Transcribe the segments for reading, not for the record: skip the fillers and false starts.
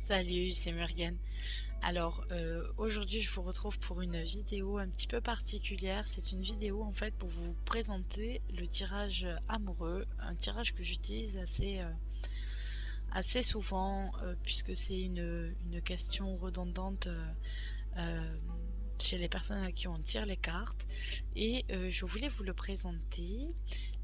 Salut, c'est Murgen. Alors, aujourd'hui, je vous retrouve pour une vidéo un petit peu particulière. C'est une vidéo en fait pour vous présenter le tirage amoureux, un tirage que j'utilise assez souvent puisque c'est une question redondante euh, chez les personnes à qui on tire les cartes. Et je voulais vous le présenter.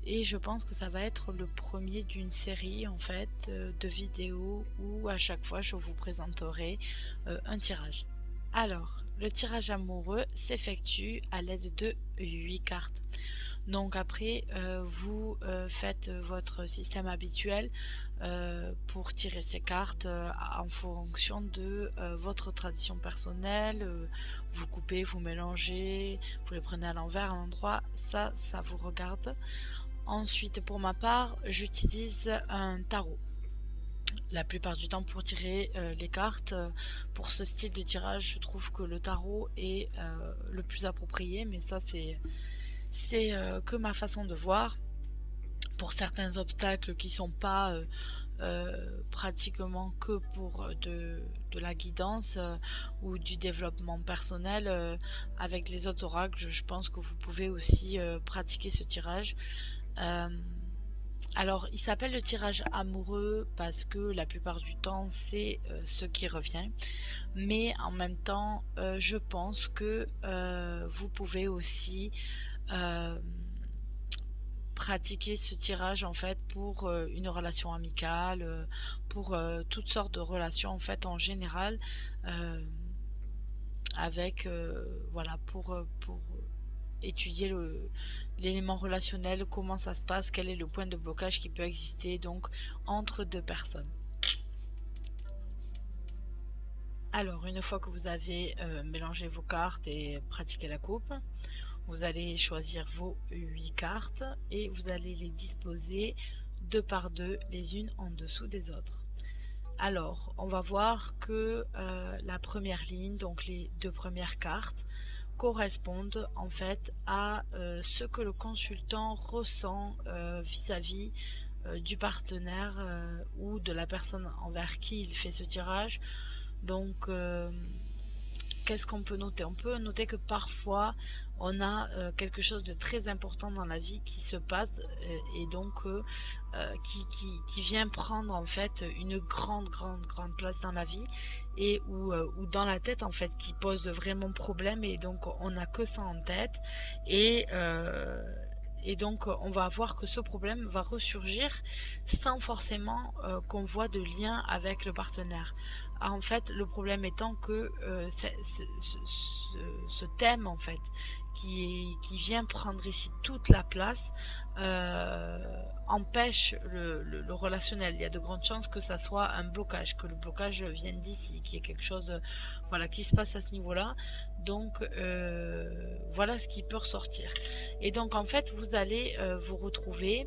Et je pense que ça va être le premier d'une série en fait de vidéos où à chaque fois je vous présenterai un tirage. Alors, le tirage amoureux s'effectue à l'aide de 8 cartes. Donc après, vous faites votre système habituel pour tirer ces cartes en fonction de votre tradition personnelle. Vous coupez, vous mélangez, vous les prenez à l'envers, à l'endroit. Ça vous regarde. Ensuite, pour ma part, j'utilise un tarot la plupart du temps pour tirer les cartes. Pour ce style de tirage, je trouve que le tarot est le plus approprié, mais ça c'est que ma façon de voir. Pour certains obstacles qui sont pas pratiquement que pour de la guidance ou du développement personnel, avec les autres oracles, je pense que vous pouvez aussi pratiquer ce tirage. Euh, alors, il s'appelle le tirage amoureux parce que la plupart du temps, c'est ce qui revient. Mais en même temps, je pense que vous pouvez aussi euh, pratiquer ce tirage en fait pour une relation amicale, pour toutes sortes de relations en fait en général, euh, avec voilà pour étudier l'élément relationnel, comment ça se passe, quel est le point de blocage qui peut exister donc entre deux personnes. Alors, une fois que vous avez mélangé vos cartes et pratiqué la coupe, vous allez choisir vos 8 cartes et vous allez les disposer deux par deux, les unes en dessous des autres. Alors, on va voir que la première ligne, donc les deux premières cartes, correspondent en fait à ce que le consultant ressent vis-à-vis du partenaire ou de la personne envers qui il fait ce tirage. Donc, qu'est-ce qu'on peut noter? On peut noter que parfois on a quelque chose de très important dans la vie qui se passe et donc qui vient prendre en fait une grande place dans la vie et ou dans la tête en fait qui pose vraiment problème et donc on n'a que ça en tête et et donc on va voir que ce problème va ressurgir sans forcément qu'on voit de lien avec le partenaire. En fait, le problème étant que ce thème en fait qui vient prendre ici toute la place empêche le relationnel. Il y a de grandes chances que ça soit un blocage, que le blocage vienne d'ici, qu'il y ait quelque chose voilà, qui se passe à ce niveau-là. Donc voilà ce qui peut ressortir. Et donc en fait, vous allez vous retrouver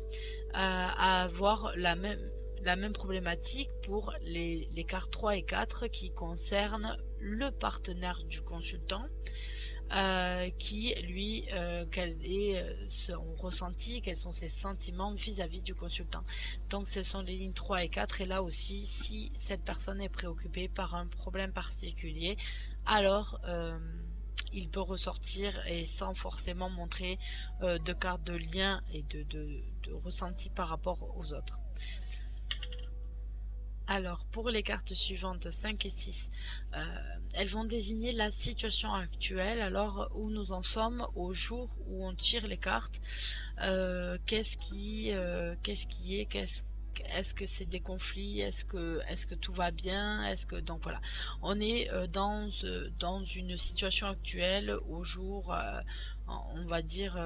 à avoir la même problématique pour les cartes 3 et 4 qui concernent le partenaire du consultant qui lui quel est son ressenti, quels sont ses sentiments vis-à-vis du consultant. Donc ce sont les lignes 3 et 4 et là aussi si cette personne est préoccupée par un problème particulier alors il peut ressortir et sans forcément montrer de carte de lien et de ressenti par rapport aux autres. Alors, pour les cartes suivantes, 5 et 6, elles vont désigner la situation actuelle, alors où nous en sommes au jour où on tire les cartes. Qu'est-ce qui est, est-ce que c'est des conflits, est-ce que tout va bien, est-ce que donc voilà, on est dans une situation actuelle au jour, on va dire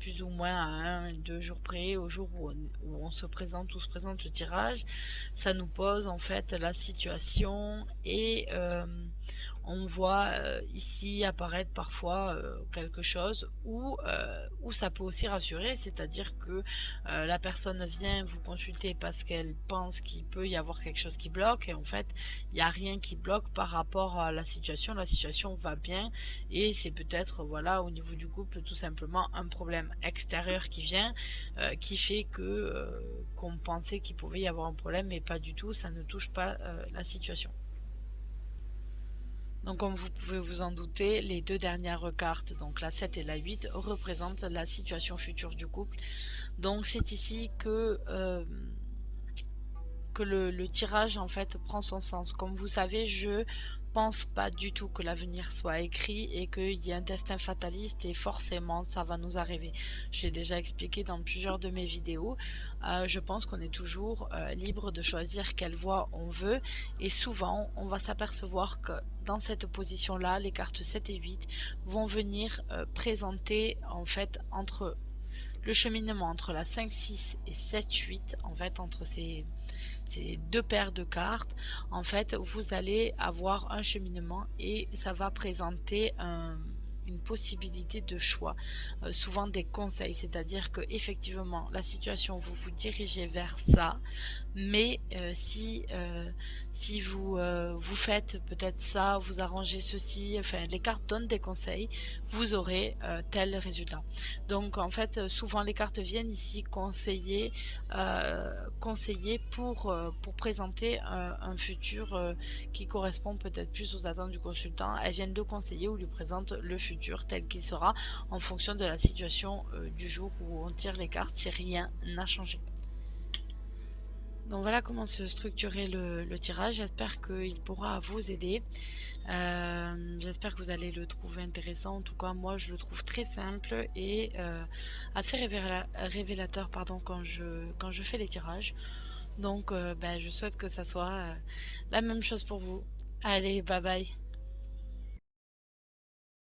plus ou moins à 1 2 jours près, au jour où on se présente, où se présente le tirage, ça nous pose en fait la situation et on voit ici apparaître parfois quelque chose où ça peut aussi rassurer, c'est-à-dire que la personne vient vous consulter parce qu'elle pense qu'il peut y avoir quelque chose qui bloque et en fait il n'y a rien qui bloque par rapport à la situation va bien et c'est peut-être voilà au niveau du couple tout simplement un problème extérieur qui vient qui fait que qu'on pensait qu'il pouvait y avoir un problème mais pas du tout, ça ne touche pas la situation. Donc comme vous pouvez vous en douter, les deux dernières cartes, donc la 7 et la 8, représentent la situation future du couple. Donc c'est ici que le tirage en fait prend son sens. Comme vous savez, je pense pas du tout que l'avenir soit écrit et qu'il y ait un destin fataliste et forcément ça va nous arriver. J'ai déjà expliqué dans plusieurs de mes vidéos. Je pense qu'on est toujours libre de choisir quelle voie on veut et souvent on va s'apercevoir que dans cette position là, les cartes 7 et 8 vont venir présenter en fait entre le cheminement entre la 5, 6 et 7, 8, en fait entre ces deux paires de cartes, en fait vous allez avoir un cheminement et ça va présenter une possibilité de choix, souvent des conseils, c'est-à-dire que effectivement la situation vous vous dirigez vers ça, mais si vous faites peut-être ça, vous arrangez ceci, enfin les cartes donnent des conseils, vous aurez tel résultat. Donc en fait souvent les cartes viennent ici conseiller pour présenter un futur qui correspond peut-être plus aux attentes du consultant. Elles viennent le conseiller ou lui présentent le futur tel qu'il sera en fonction de la situation du jour où on tire les cartes si rien n'a changé. Donc voilà comment se structurer le tirage. J'espère qu'il pourra vous aider. J'espère que vous allez le trouver intéressant. En tout cas, moi, je le trouve très simple et assez révélateur pardon, quand je fais les tirages. Donc, je souhaite que ça soit la même chose pour vous. Allez, bye bye.